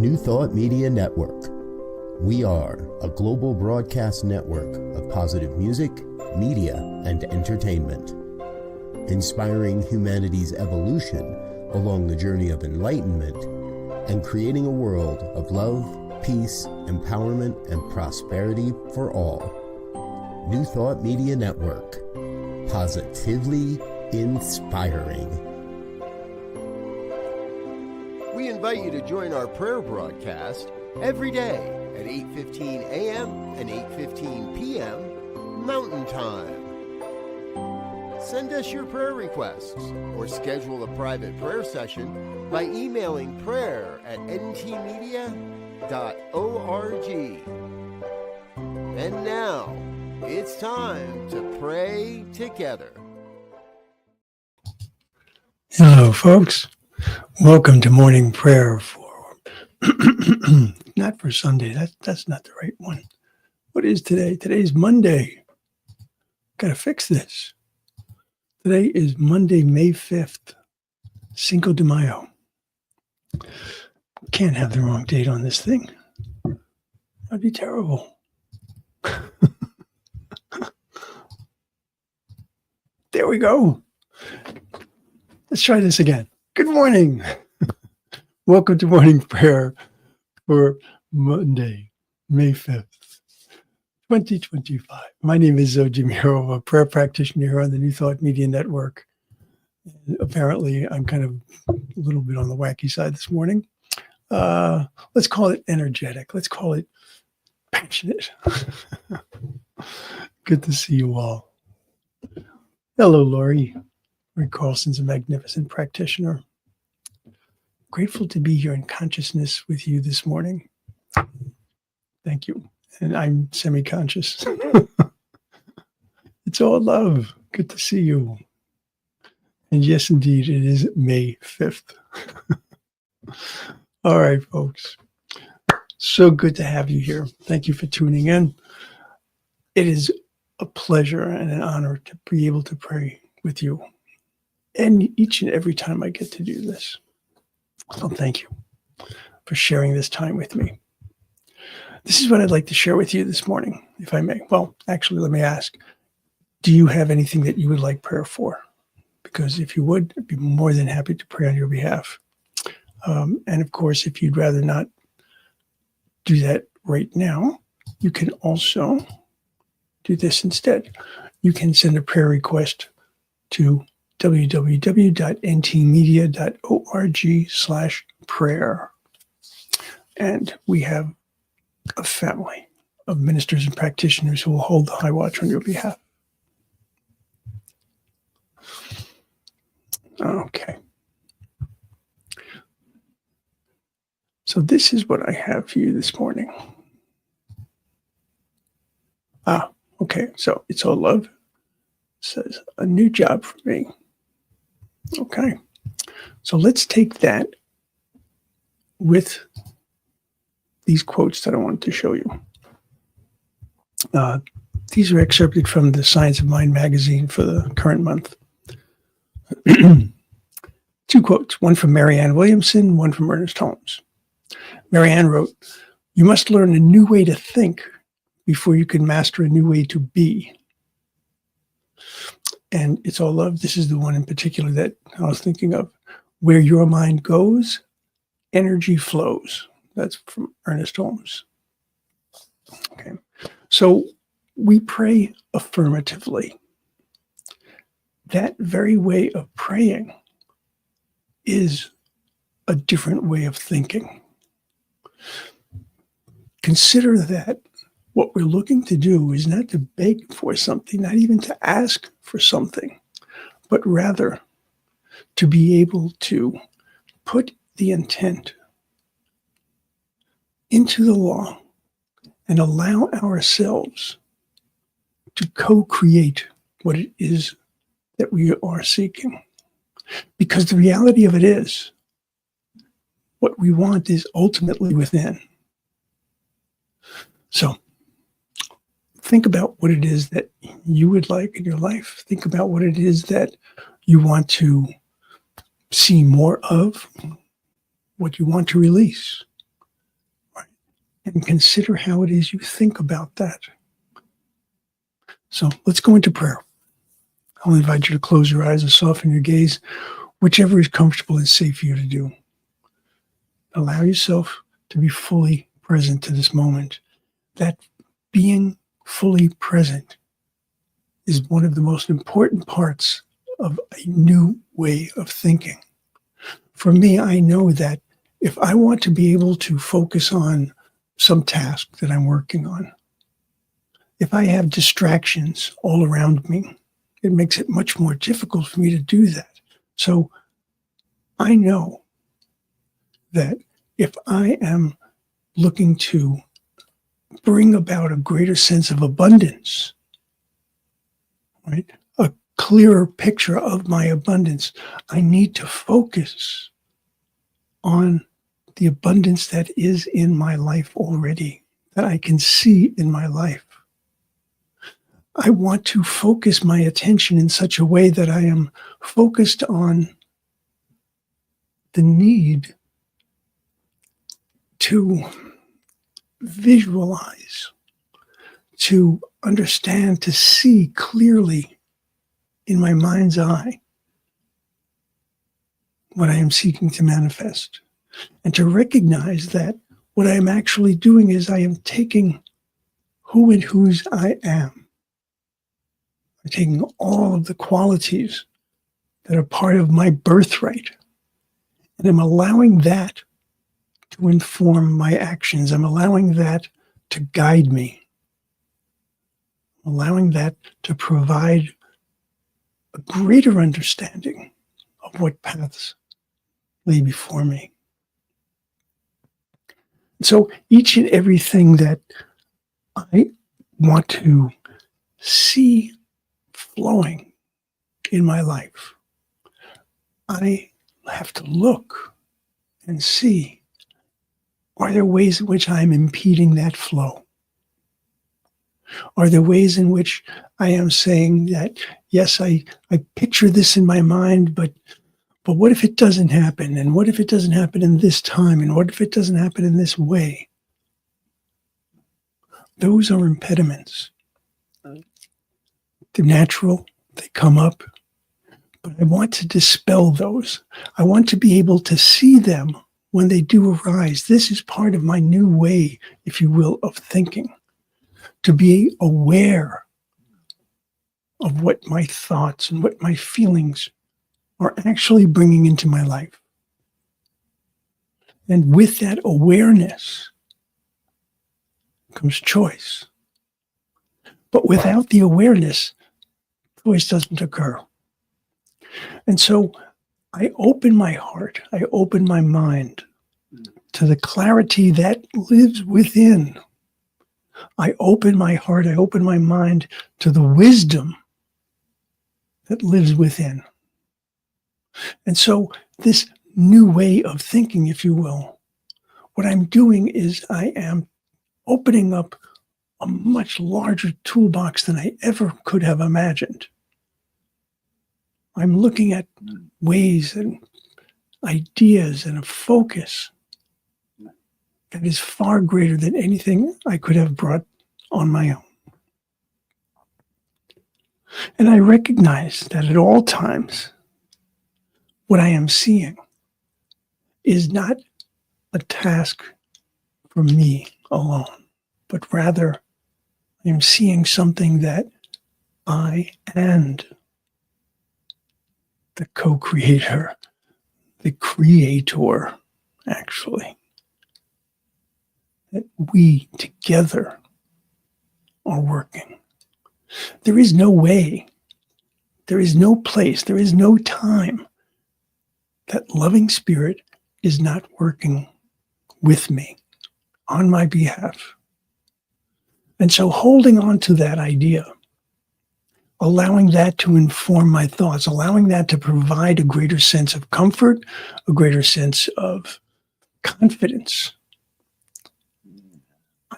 New Thought Media Network. We are a global broadcast network of positive music, media, and entertainment, inspiring humanity's evolution along the journey of enlightenment and creating a world of love, peace, empowerment, and prosperity for all. New Thought Media Network. Positively inspiring. We invite you to join our prayer broadcast every day at 8:15 a.m. and 8:15 p.m. Mountain Time. Send us your prayer requests or schedule a private prayer session by emailing prayer@ntmedia.org. And now, it's time to pray together. Hello, folks. Welcome to morning prayer for, not for Sunday. That's not the right one. What is today? Today's Monday. Got to fix this. Today is Monday, May 5th, Cinco de Mayo. Can't have the wrong date on this thing. That'd be terrible. There we go. Let's try this again. Good morning. Welcome to morning prayer for Monday, May 5th, 2025. My name is Muro, a prayer practitioner here on the New Thought Media Network. Apparently, I'm kind of a little bit on the wacky side this morning. Let's call it energetic. Let's call it passionate. Good to see you all. Hello, Lori. Lori Carlson's a magnificent practitioner. Grateful to be here in consciousness with you this morning. Thank you. And I'm semi-conscious. It's all love. Good to see you. And yes, indeed, it is May 5th. All right, folks. So good to have you here. Thank you for tuning in. It is a pleasure and an honor to be able to pray with you. And each and every time I get to do this. So thank you for sharing this time with me. This is what I'd like to share with you this morning, if I may. Well, actually, let me ask, do you have anything that you would like prayer for? Because if you would, I'd be more than happy to pray on your behalf. And of course, if you'd rather not do that right now, you can also do this instead. You can send a prayer request to www.ntmedia.org/prayer. And we have a family of ministers and practitioners who will hold the high watch on your behalf. Okay. So this is what I have for you this morning. Okay. So it's all love. It says a new job for me. Okay. So let's take that with these quotes that I wanted to show you. These are excerpted from the Science of Mind magazine for the current month. Two quotes, one from Marianne Williamson, one from Ernest Holmes. Marianne wrote, "You must learn a new way to think before you can master a new way to be." And it's all love. This is the one in particular that I was thinking of. Where your mind goes, energy flows. That's from Ernest Holmes. Okay. So we pray affirmatively. That very way of praying is a different way of thinking. Consider that what we're looking to do is not to beg for something, not even to ask for something, but rather to be able to put the intent into the law and allow ourselves to co-create what it is that we are seeking. Because the reality of it is, what we want is ultimately within. So, think about what it is that you would like in your life. Think about what it is that you want to see more of, what you want to release. and consider how it is you think about that. So let's go into prayer. I'll invite you to close your eyes and soften your gaze, whichever is comfortable and safe for you to do. Allow yourself to be fully present to this moment. That being fully present is one of the most important parts of a new way of thinking. For me, I know that if I want to be able to focus on some task that I'm working on, if I have distractions all around me, it makes it much more difficult for me to do that. So I know that if I am looking to bring about a greater sense of abundance, right, a clearer picture of my abundance, I need to focus on the abundance that is in my life already, that I can see in my life. I want to focus my attention in such a way that I am focused on the need to visualize, to understand, to see clearly in my mind's eye what I am seeking to manifest, and to recognize that what I am actually doing is I am taking who and whose I am. I'm taking all of the qualities that are part of my birthright, and I'm allowing that to inform my actions. I'm allowing that to guide me, allowing that to provide a greater understanding of what paths lay before me. So each and everything that I want to see flowing in my life, I have to look and see, are there ways in which I'm impeding that flow? Are there ways in which I am saying that, yes, I picture this in my mind, but what if it doesn't happen? And what if it doesn't happen in this time? And what if it doesn't happen in this way? Those are impediments. They're natural, they come up, but I want to dispel those. I want to be able to see them when they do arise. This is part of my new way, if you will, of thinking, to be aware of what my thoughts and what my feelings are actually bringing into my life. And with that awareness comes choice. But without the awareness, choice doesn't occur. And so I open my heart, I open my mind to the clarity that lives within. I open my heart, I open my mind to the wisdom that lives within. And so this new way of thinking, if you will, what I'm doing is I am opening up a much larger toolbox than I ever could have imagined. I'm looking at ways and ideas and a focus that is far greater than anything I could have brought on my own. And I recognize that at all times, what I am seeing is not a task for me alone, but rather I am seeing something that I and the co-creator, the creator, actually, that we together are working. There is no way, there is no place, there is no time that loving spirit is not working with me on my behalf. And so holding on to that idea, allowing that to inform my thoughts, allowing that to provide a greater sense of comfort, a greater sense of confidence,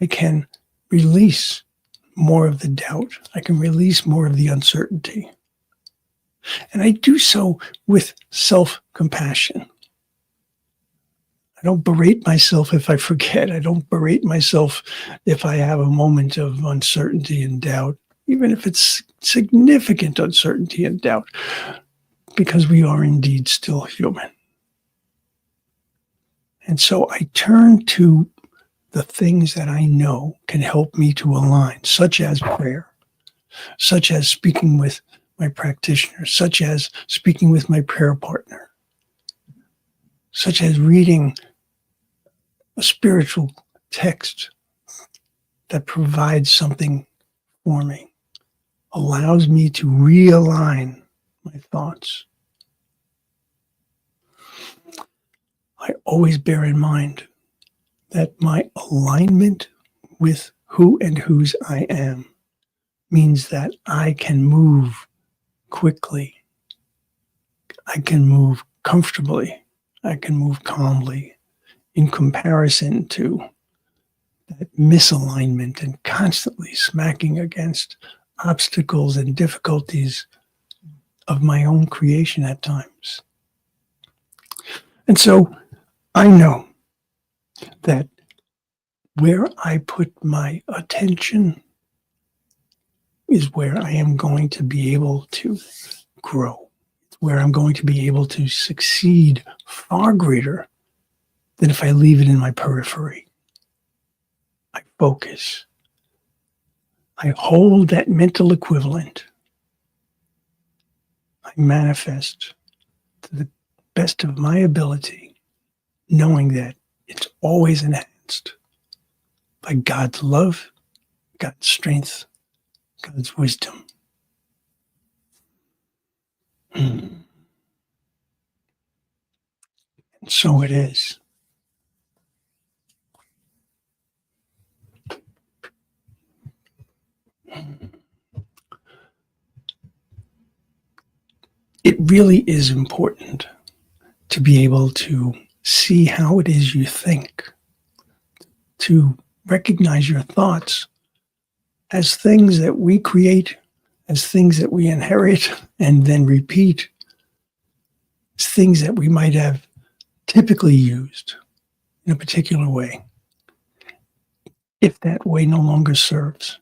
I can release more of the doubt. I can release more of the uncertainty. And I do so with self-compassion. I don't berate myself if I forget. I don't berate myself if I have a moment of uncertainty and doubt, even if it's significant uncertainty and doubt, because we are indeed still human. And so I turn to the things that I know can help me to align, such as prayer, such as speaking with my practitioner, such as speaking with my prayer partner, such as reading a spiritual text that provides something for me, allows me to realign my thoughts. I always bear in mind that my alignment with who and whose I am means that I can move quickly, I can move comfortably, I can move calmly, in comparison to that misalignment and constantly smacking against obstacles and difficulties of my own creation at times. And so I know that where I put my attention is where I am going to be able to grow, where I'm going to be able to succeed far greater than if I leave it in my periphery. I focus. I hold that mental equivalent. I manifest to the best of my ability, knowing that it's always enhanced by God's love, God's strength, God's wisdom. And so it is. It really is important to be able to see how it is you think, to recognize your thoughts as things that we create, as things that we inherit and then repeat, as things that we might have typically used in a particular way. If that way no longer serves,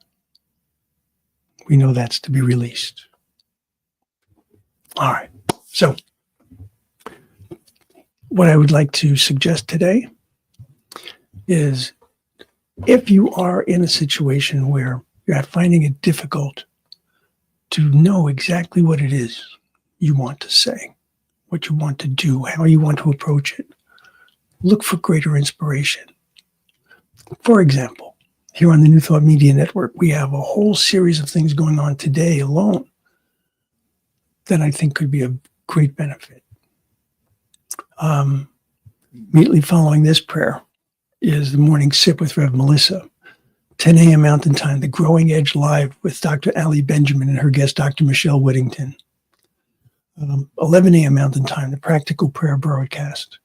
we know that's to be released. All right. So what I would like to suggest today is, if you are in a situation where you're finding it difficult to know exactly what it is you want to say, what you want to do, how you want to approach it, look for greater inspiration. For example, here on the New Thought Media Network, we have a whole series of things going on today alone that I think could be of great benefit. Immediately following this prayer is the Morning Sip with Rev. Melissa, 10 a.m. Mountain Time, the Growing Edge Live with Dr. Ali Benjamin and her guest, Dr. Michelle Whittington. 11 a.m. Mountain Time, the Practical Prayer Broadcast.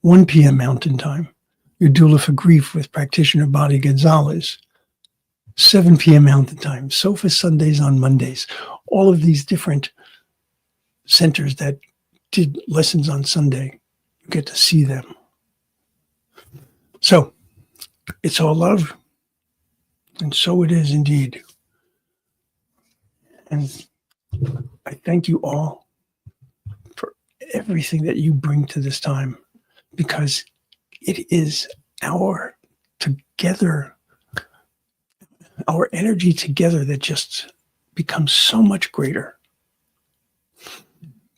1 p.m. Mountain Time, your Doula for Grief with Practitioner Bonnie Gonzalez. 7 p.m. Mountain Time, Sofa Sundays on Mondays. All of these different centers that did lessons on Sunday, you get to see them. So, it's all love, and so it is indeed. And I thank you all for everything that you bring to this time, because it is our together, our energy together that just becomes so much greater.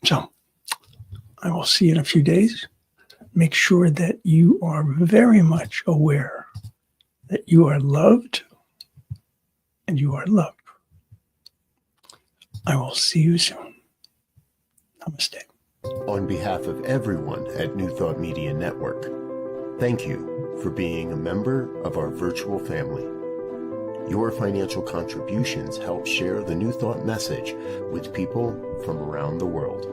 So, I will see you in a few days. Make sure that you are very much aware that you are loved and you are loved. I will see you soon. Namaste. On behalf of everyone at New Thought Media Network, thank you for being a member of our virtual family. Your financial contributions help share the New Thought message with people from around the world.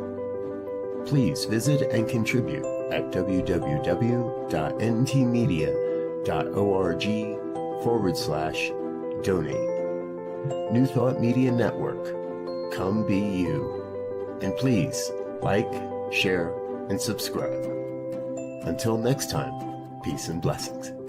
Please visit and contribute at www.ntmedia.org/donate. New Thought Media Network, come be you. And please like, share, and subscribe. Until next time, peace and blessings.